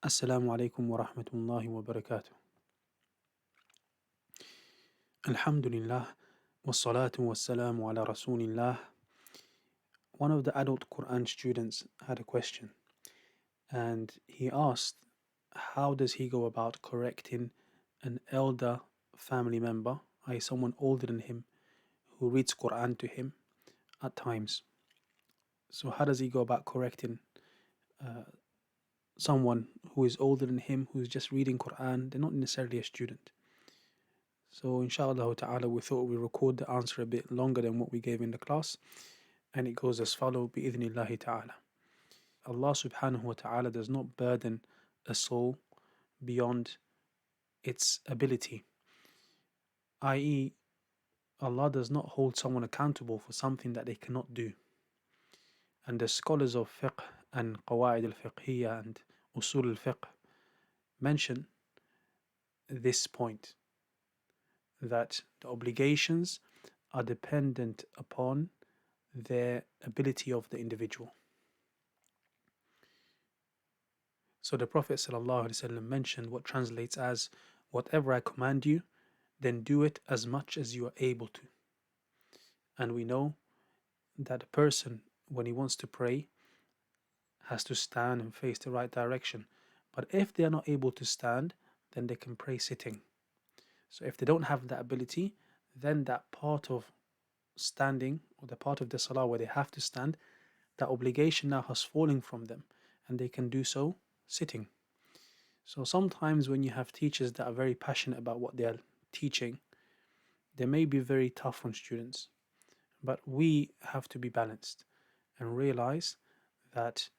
السلام عليكم ورحمة الله وبركاته. الحمد لله والصلاة والسلام على رسول الله. One of the adult Quran students had a question and he asked, how does he go about correcting an elder family member, i.e., someone older than him who reads Quran to him at times? So, how does he go about correcting uh, someone who is older than him who's just reading Quran? They're not necessarily a student. So inshallah ta'ala we thought we record the answer a bit longer than what we gave in the class, and it goes as follows bi'idhnillahi ta'ala. Allah subhanahu wa ta'ala does not burden a soul beyond its ability, i.e., Allah does not hold someone accountable for something that they cannot do. And the scholars of fiqh and qawaid al-fiqhiyya and usul al-fiqh mention this point, that the obligations are dependent upon the ability of the individual. So the Prophet ﷺ mentioned what translates as, whatever I command you, then do it as much as you are able to. And we know that a person, when he wants to pray, has to stand and face the right direction. But if they are not able to stand, then they can pray sitting. So if they don't have that ability, then that part of standing, or the part of the salah where they have to stand, that obligation now has fallen from them, and they can do so sitting. So sometimes when you have teachers that are very passionate about what they are teaching, they may be very tough on students. But we have to be balanced and realize that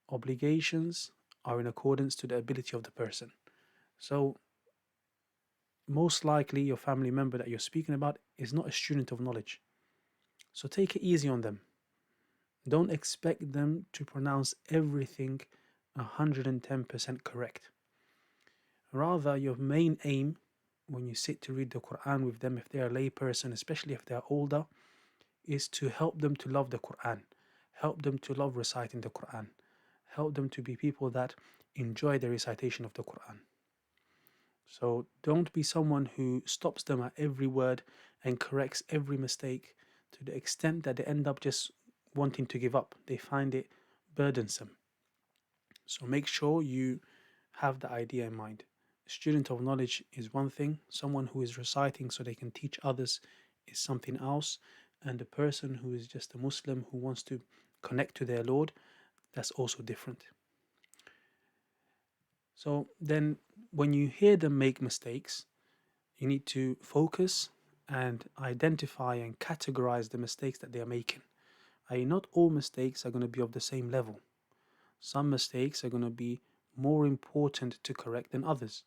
obligations are in accordance to the ability of the person. So most likely your family member that you're speaking about is not a student of knowledge. So take it easy on them. Don't expect them to pronounce everything 110% correct. Rather, your main aim when you sit to read the Quran with them, if they are a lay person, especially if they are older, is to help them to love the Quran, help them to love reciting the Quran, help them to be people that enjoy the recitation of the Quran. So don't be someone who stops them at every word and corrects every mistake to the extent that they end up just wanting to give up. They find it burdensome. So make sure you have the idea in mind. A student of knowledge is one thing, someone who is reciting so they can teach others is something else, and a person who is just a Muslim who wants to connect to their Lord, that's also different. So then when you hear them make mistakes, you need to focus and identify and categorize the mistakes that they are making. Not all mistakes are going to be of the same level. Some mistakes are going to be more important to correct than others.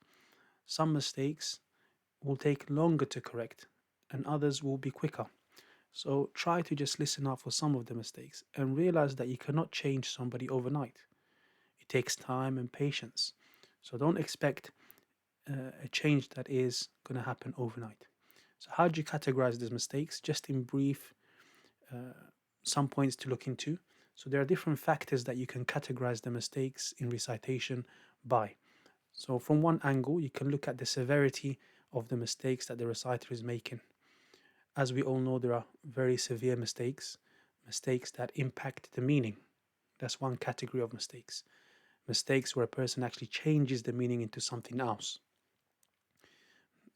Some mistakes will take longer to correct and others will be quicker. So try to just listen out for some of the mistakes and realize that you cannot change somebody overnight. It takes time and patience. So don't expect a change that is going to happen overnight. So how do you categorize these mistakes? Just in brief, some points to look into. So there are different factors that you can categorize the mistakes in recitation by. So from one angle, you can look at the severity of the mistakes that the reciter is making. As we all know, there are very severe mistakes, mistakes that impact the meaning. That's one category of mistakes. Mistakes where a person actually changes the meaning into something else.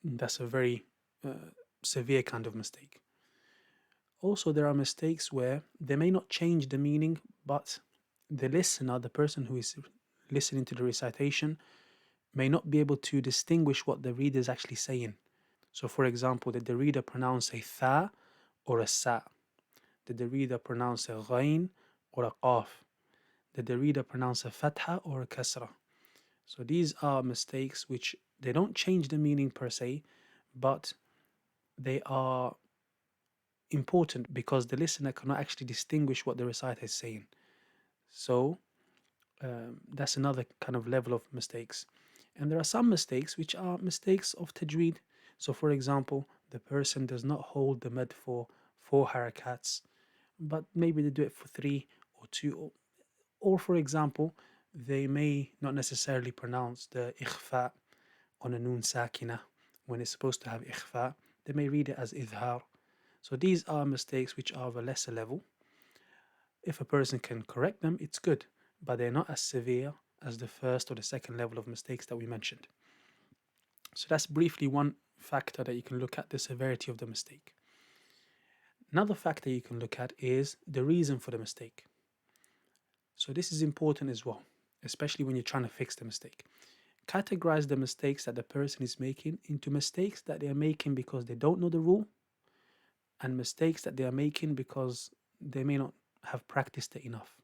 That's a very severe kind of mistake. Also, there are mistakes where they may not change the meaning, but the listener, the person who is listening to the recitation, may not be able to distinguish what the reader is actually saying. So, for example, did the reader pronounce a tha or a sa? Did the reader pronounce a ghain or a qaf? Did the reader pronounce a fatha or a kasra? So these are mistakes which they don't change the meaning per se, but they are important because the listener cannot actually distinguish what the reciter is saying. So that's another kind of level of mistakes. And there are some mistakes which are mistakes of tajweed. So for example, the person does not hold the mad for 4 harakats, but maybe they do it for 3 or 2. Or for example, they may not necessarily pronounce the ikhfa on a noon sakina when it's supposed to have ikhfa. They may read it as idhar. So these are mistakes which are of a lesser level. If a person can correct them, it's good, but they're not as severe as the first or the second level of mistakes that we mentioned. So that's briefly one factor that you can look at, the severity of the mistake. Another factor you can look at is the reason for the mistake. So this is important as well, especially when you're trying to fix the mistake. Categorize the mistakes that the person is making into mistakes that they are making because they don't know the rule, and mistakes that they are making because they may not have practiced it enough.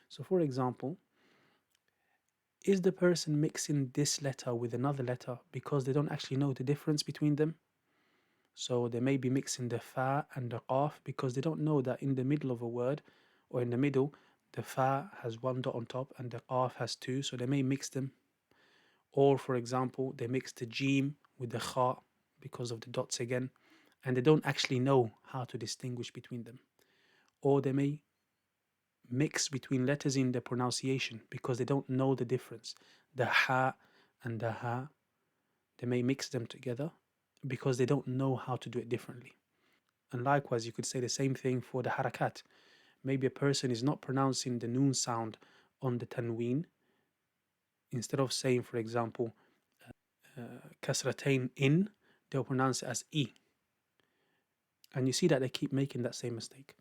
So, for example, is the person mixing this letter with another letter because they don't actually know the difference between them? So, they may be mixing the fa and the qaf because they don't know that in the middle of a word or in the middle, the fa has one dot on top and the qaf has two, so they may mix them. Or, for example, they mix the jim with the kha because of the dots again, and they don't actually know how to distinguish between them. Or they may mix between letters in the pronunciation because they don't know the difference. The ha and the ha, they may mix them together because they don't know how to do it differently. And likewise, you could say the same thing for the harakat. Maybe a person is not pronouncing the noon sound on the tanween. Instead of saying, for example, kasratain in, they'll pronounce it as e. And you see that they keep making that same mistake.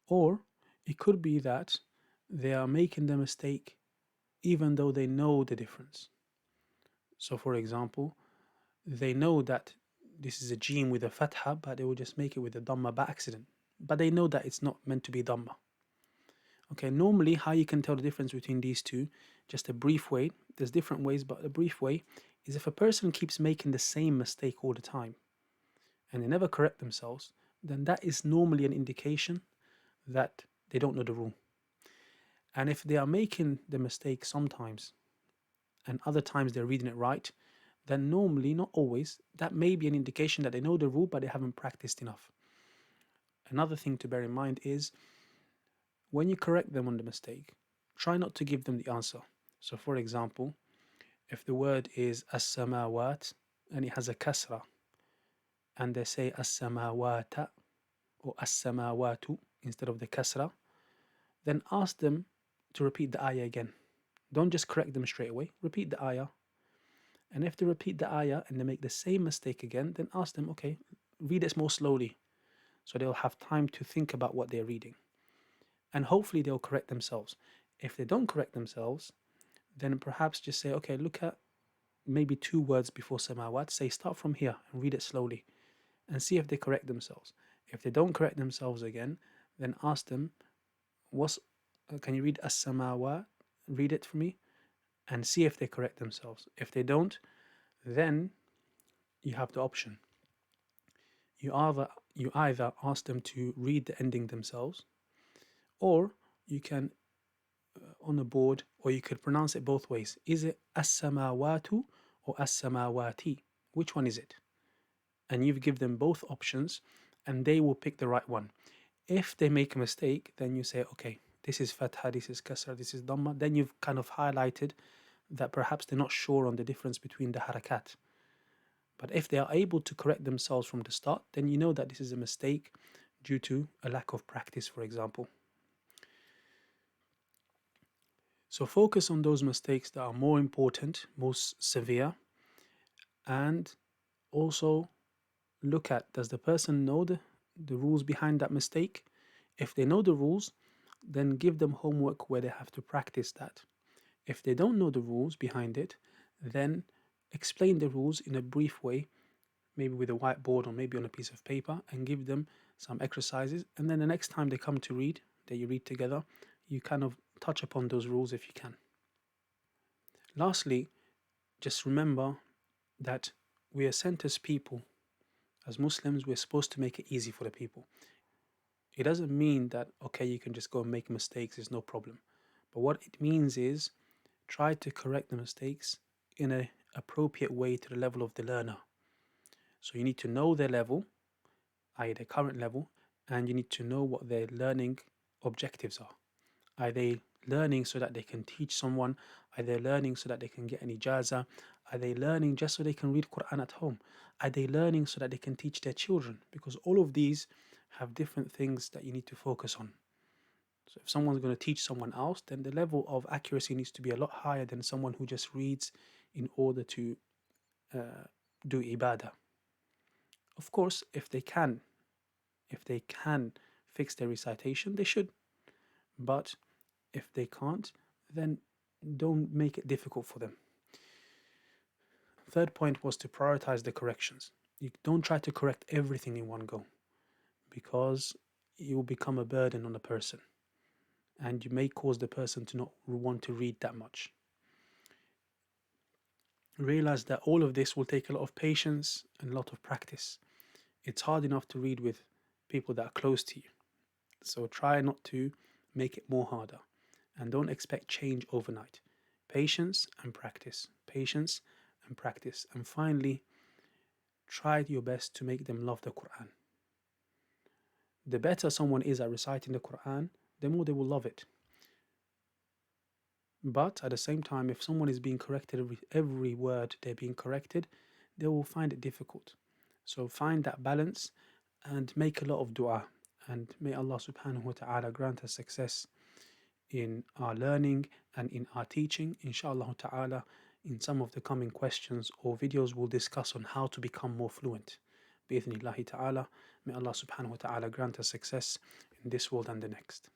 Or it could be that they are making the mistake even though they know the difference. So, for example, they know that this is a jim with a fatha, but they will just make it with a dhamma by accident. But they know that it's not meant to be dhamma. Okay, normally how you can tell the difference between these two, just a brief way, there's different ways, but a brief way is if a person keeps making the same mistake all the time and they never correct themselves, then that is normally an indication that they don't know the rule. And if they are making the mistake sometimes and other times they're reading it right, then normally, not always, that may be an indication that they know the rule but they haven't practiced enough. Another thing to bear in mind is when you correct them on the mistake, try not to give them the answer. So, for example, if the word is as-samawat and it has a kasra and they say as-samawata or as-samawatu instead of the kasra, then ask them to repeat the ayah again. Don't just correct them straight away. Repeat the ayah. And if they repeat the ayah and they make the same mistake again, then ask them, okay, read it more slowly. So they'll have time to think about what they're reading. And hopefully they'll correct themselves. If they don't correct themselves, then perhaps just say, okay, look at maybe 2 words before samawat. Say, start from here and read it slowly and see if they correct themselves. If they don't correct themselves again, then ask them, can you read as-samawat? Read it for me and see if they correct themselves. If they don't, then you have the option. You either ask them to read the ending themselves, or you can on a board, or you could pronounce it both ways. Is it as-samawatu or as-samawati? Which one is it? And you give them both options, and they will pick the right one. If they make a mistake, then you say, okay, this is fatha, this is kasra, this is dhamma. Then you've kind of highlighted that perhaps they're not sure on the difference between the harakat. But if they are able to correct themselves from the start, then you know that this is a mistake due to a lack of practice, for example. So focus on those mistakes that are more important, most severe, and also look at, does the person know the rules behind that mistake? If they know the rules, then give them homework where they have to practice that. If they don't know the rules behind it, then explain the rules in a brief way, maybe with a whiteboard or maybe on a piece of paper, and give them some exercises. And then the next time they come to read, that you read together, you kind of touch upon those rules if you can. Lastly, just remember that we are sent as people. As Muslims, we're supposed to make it easy for the people. It doesn't mean that, okay, you can just go and make mistakes, there's no problem. But what it means is try to correct the mistakes in an appropriate way to the level of the learner. So you need to know their level, i.e., their current level, and you need to know what their learning objectives are. Are they learning so that they can teach someone? Are they learning so that they can get an ijaza? Are they learning just so they can read Quran at home? Are they learning so that they can teach their children? Because all of these have different things that you need to focus on. So if someone's going to teach someone else, then the level of accuracy needs to be a lot higher than someone who just reads in order to uh, do ibadah. Of course, if they can fix their recitation, they should. But if they can't, then don't make it difficult for them. Third point was to prioritize the corrections. You don't try to correct everything in one go because you will become a burden on the person and you may cause the person to not want to read that much. Realize that all of this will take a lot of patience and a lot of practice. It's hard enough to read with people that are close to you. So try not to make it more harder and don't expect change overnight. Patience and practice, patience and practice. And finally, try your best to make them love the Quran. The better someone is at reciting the Quran, the more they will love it. But at the same time, if someone is being corrected every word they're being corrected, they will find it difficult. So find that balance and make a lot of dua. And may Allah subhanahu wa ta'ala grant us success in our learning and in our teaching. Inshallah ta'ala, in some of the coming questions or videos, we'll discuss on how to become more fluent. Bi-idhnillahi ta'ala, may Allah subhanahu wa ta'ala grant us success in this world and the next.